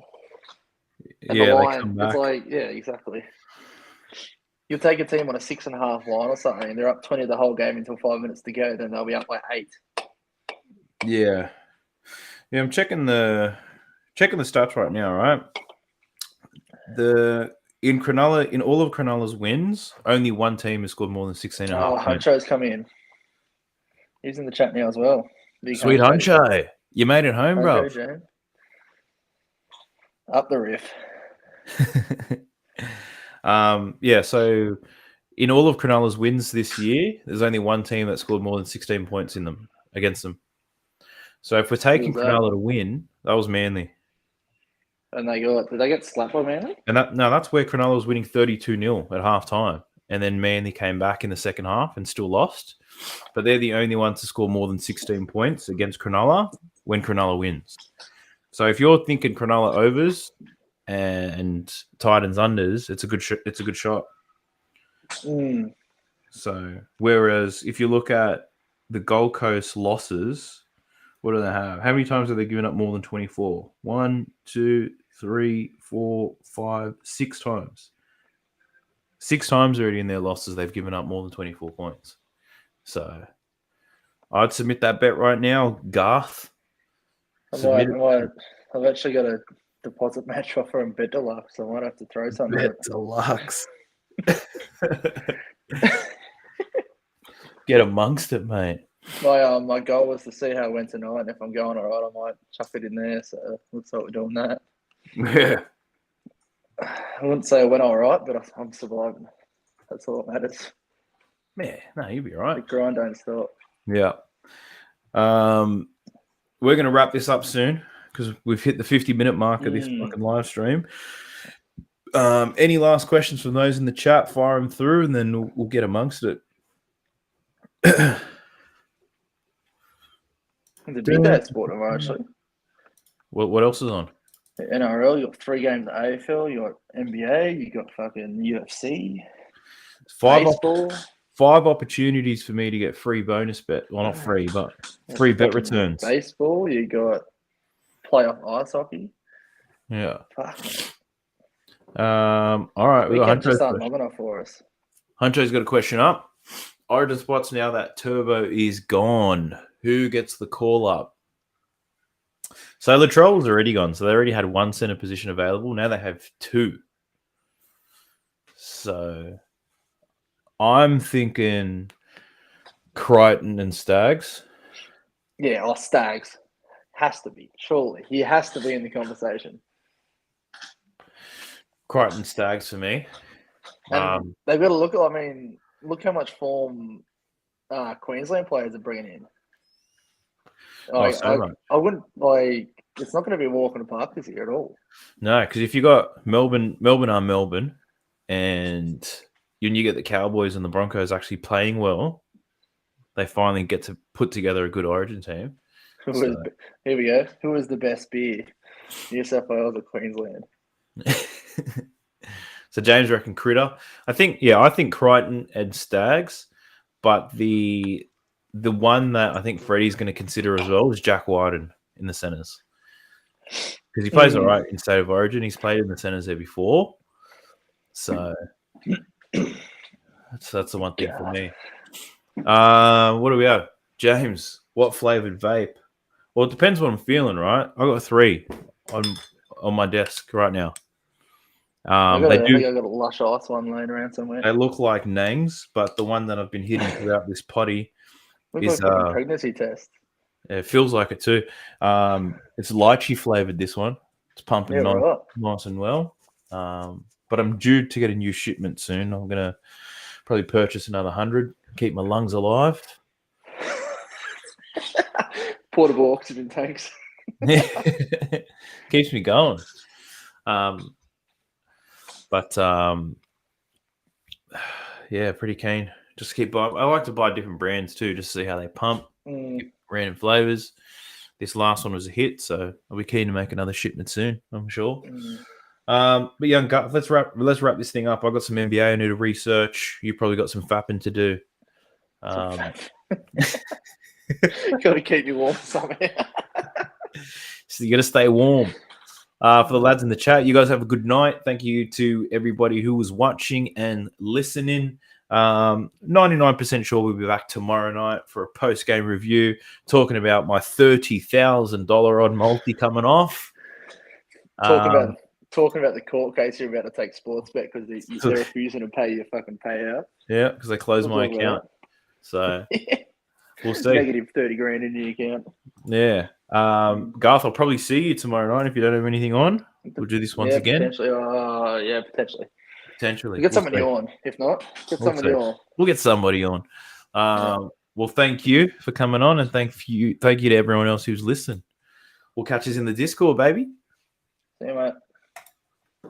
And the line, it's like, yeah, exactly. You'll take a team on a 6.5 line or something, and they're up 20 the whole game until 5 minutes to go, then they'll be up by 8. Yeah. Yeah, I'm checking the stats right now, right? In all of Cronulla's wins, only one team has scored more than 16.5. Oh, Huncho's come in. He's in the chat now as well. Sweet Huncho. You made it home, bro. Up the riff. Yeah, so in all of Cronulla's wins this year, there's only one team that scored more than 16 points against them. So if we're taking Cronulla to win, that was Manly. And did they get slapped by Manly? And that's where Cronulla was winning 32-0 at halftime. and then Manly came back in the second half and still lost. But they're the only ones to score more than 16 points against Cronulla when Cronulla wins. So if you're thinking Cronulla overs and Titans unders, it's a good shot. Mm. So whereas if you look at the Gold Coast losses, what do they have? How many times have they given up more than 24? 1, 2, 3, 4, 5, 6 times. 6 times already in their losses, they've given up more than 24 points. So I'd submit that bet right now, Garth. I've actually got a deposit match offer in Bet Deluxe, so I might have to throw something. Bet Deluxe. Get amongst it, mate. My goal was to see how it went tonight, and if I'm going all right, I might chuck it in there. So looks like we're doing that. Yeah. I wouldn't say it went all right, but I'm surviving. That's all that matters. Yeah, no, you'll be all right. The grind don't stop. Yeah. We're going to wrap this up soon because we've hit the 50-minute mark of this fucking live stream. Any last questions from those in the chat? Fire them through, and then we'll get amongst it. It's a big day of sport tomorrow, actually. What else is on? The NRL, you got 3 games at AFL, you got NBA, you got fucking UFC, baseball. 5 opportunities for me to get free bonus bet. Well, not free, but free bet returns. Baseball, you got playoff ice hockey. Yeah. Fuck. All right. We got just aren't long enough for us. Huncho's got a question up. Origin spots now that Turbo is gone. Who gets the call up? So Latrell was already gone. So they already had 1 center position available. Now they have 2. So I'm thinking Crichton and Staggs. Yeah, Staggs. Has to be. Surely. He has to be in the conversation. Crichton Staggs for me. And they've got to look at, look how much form Queensland players are bringing in. I wouldn't, it's not going to be a walk in the park this year at all. No, because if you got Melbourne are Melbourne, and you get the Cowboys and the Broncos actually playing well, they finally get to put together a good Origin team. Here we go. Who is the best beer? New South Wales or Queensland? So James reckon Critter. I think Crichton and Staggs, but the one that I think Freddie's going to consider as well is Jack Wyden in the centres. Because he plays all right in State of Origin. He's played in the centres there before. So that's the one thing for me. What do we have? James, what flavoured vape? Well, it depends what I'm feeling, right? I've got 3 on my desk right now. I think I've got a Lush Ice one laying around somewhere. They look like Nangs, but the one that I've been hitting throughout this potty is a pregnancy test. It feels like it too. It's lychee flavored. This one, it's pumping nice and well. But I'm due to get a new shipment soon. I'm gonna probably purchase another 100. Keep my lungs alive. Portable oxygen tanks. Keeps me going. Yeah, pretty keen. Just keep buying. I like to buy different brands too, just to see how they pump. Random flavors. This last one was a hit, so I'll be keen to make another shipment soon, I'm sure. But young gut, let's wrap this thing up. I've got some NBA I need to research. You probably got some fapping to do. Got to keep you warm somehow. So you got to stay warm. For the lads in the chat, you guys have a good night. Thank you to everybody who was watching and listening. 99% sure we'll be back tomorrow night for a post-game review, talking about my $30,000 odd multi coming off. Talking about the court case you're about to take sports bet because they're refusing to pay your fucking payout. Yeah, because they closed my account. So we'll see. Negative 30 grand in your account. Yeah. Garth, I'll probably see you tomorrow night if you don't have anything on. We'll do this once again. Potentially. Potentially. Potentially. We'll get somebody on. If not, on. We'll get somebody on. Well, thank you for coming on, and thank you to everyone else who's listened. We'll catch us in the Discord, baby. See you, mate.